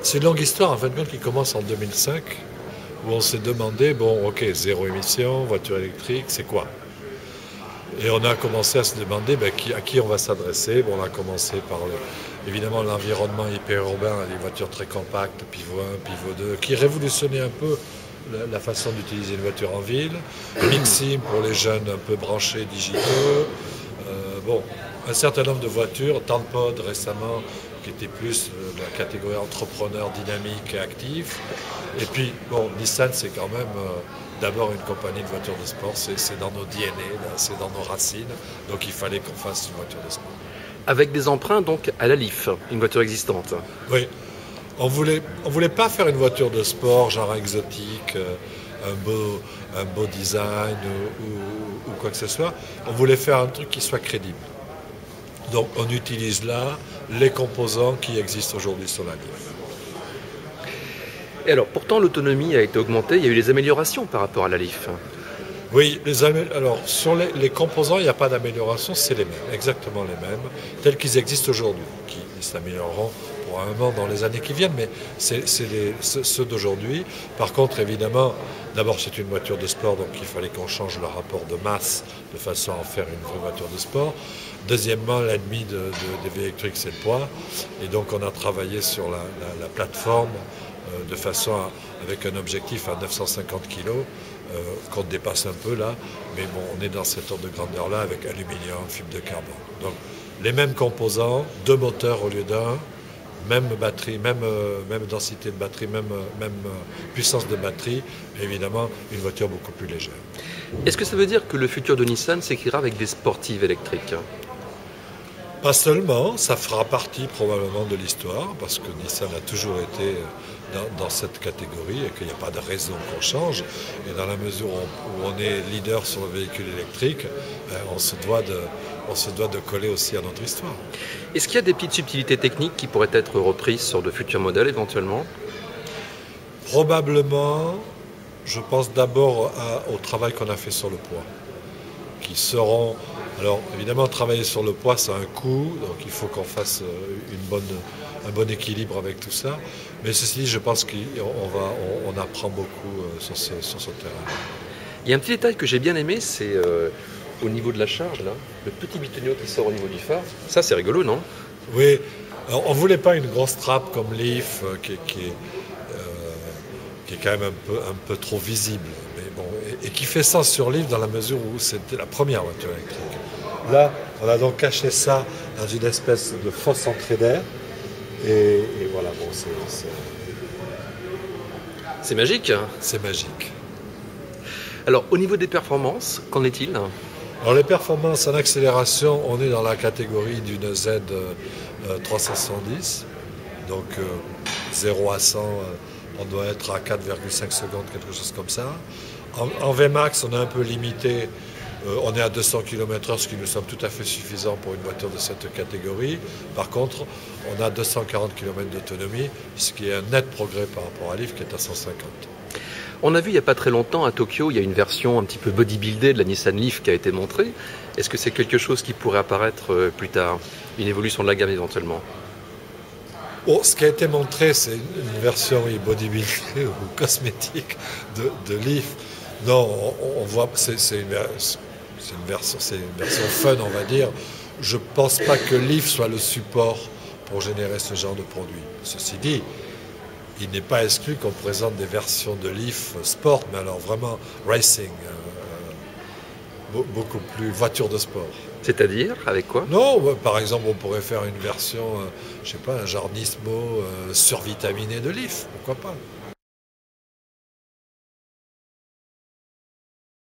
C'est une longue histoire, en fin de compte, qui commence en 2005, où on s'est demandé, bon, ok, zéro émission, voiture électrique, c'est quoi? Et on a commencé à se demander à qui on va s'adresser. Bon, on a commencé par évidemment l'environnement hyper-urbain, les voitures très compactes, pivot 1, pivot 2, qui révolutionnaient un peu la façon d'utiliser une voiture en ville. Mixim pour les jeunes un peu branchés digitaux. Bon, un certain nombre de voitures, Tanpod récemment, qui était plus de la catégorie entrepreneur dynamique et actif. Et puis, bon, Nissan, c'est quand même d'abord une compagnie de voitures de sport, c'est dans nos DNA, c'est dans nos racines, donc il fallait qu'on fasse une voiture de sport. Avec des emprunts donc à la Leaf, une voiture existante. Oui, on voulait pas faire une voiture de sport, genre exotique, un beau design ou quoi que ce soit. On voulait faire un truc qui soit crédible. Donc on utilise là les composants qui existent aujourd'hui sur la Leaf. Et alors, pourtant, l'autonomie a été augmentée, il y a eu des améliorations par rapport à la Leaf. Oui, alors sur les composants, il n'y a pas d'amélioration, c'est les mêmes, exactement les mêmes, tels qu'ils existent aujourd'hui, qui s'amélioreront probablement dans les années qui viennent, mais c'est ceux d'aujourd'hui. Par contre, évidemment, d'abord c'est une voiture de sport, donc il fallait qu'on change le rapport de masse de façon à en faire une vraie voiture de sport. Deuxièmement, l'ennemi des véhicules électriques, c'est le poids, et donc on a travaillé sur la plateforme de façon avec un objectif à 950 kg, qu'on dépasse un peu là, mais bon, on est dans cet ordre de grandeur-là avec aluminium, fibre de carbone. Donc les mêmes composants, deux moteurs au lieu d'un, même batterie, même densité de batterie, même puissance de batterie, et évidemment une voiture beaucoup plus légère. Est-ce que ça veut dire que le futur de Nissan s'écrira avec des sportives électriques? Pas seulement, ça fera partie probablement de l'histoire, parce que Nissan a toujours été dans cette catégorie et qu'il n'y a pas de raison qu'on change. Et dans la mesure où on est leader sur le véhicule électrique, on se doit de coller aussi à notre histoire. Est-ce qu'il y a des petites subtilités techniques qui pourraient être reprises sur de futurs modèles éventuellement? Probablement, je pense d'abord au travail qu'on a fait sur le poids, qui seront... Alors évidemment, travailler sur le poids, ça a un coût, donc il faut qu'on fasse un bon équilibre avec tout ça. Mais ceci dit, je pense qu'on apprend beaucoup sur ce terrain. Il y a un petit détail que j'ai bien aimé, c'est au niveau de la charge, là, le petit bitonio qui sort au niveau du phare. Ça, c'est rigolo, non? Oui, alors, on ne voulait pas une grosse trappe comme Leaf qui est quand même un peu trop visible. Mais bon, et qui fait sens sur Leaf dans la mesure où c'était la première voiture électrique. Là, on a donc caché ça dans une espèce de fosse entrée d'air. Et voilà, bon, c'est magique. C'est magique. Alors, au niveau des performances, qu'en est-il? Alors, les performances en accélération, on est dans la catégorie d'une Z 370. Donc, 0 à 100, on doit être à 4,5 secondes, quelque chose comme ça. En Vmax, on est un peu limité. On est à 200 km/h, ce qui nous semble tout à fait suffisant pour une voiture de cette catégorie. Par contre, on a 240 km d'autonomie, ce qui est un net progrès par rapport à Leaf qui est à 150. On a vu il n'y a pas très longtemps à Tokyo, il y a une version un petit peu bodybuildée de la Nissan Leaf qui a été montrée. Est-ce que c'est quelque chose qui pourrait apparaître plus tard, une évolution de la gamme éventuellement? Bon, ce qui a été montré, c'est une version bodybuildée ou cosmétique de Leaf. Non, on voit, c'est une version fun, on va dire. Je ne pense pas que Leaf soit le support pour générer ce genre de produit. Ceci dit, il n'est pas exclu qu'on présente des versions de Leaf sport, mais alors vraiment racing, beaucoup plus voiture de sport. C'est-à-dire, avec quoi? Non, par exemple, on pourrait faire une version, je sais pas, un genre Nismo survitaminé de Leaf, pourquoi pas?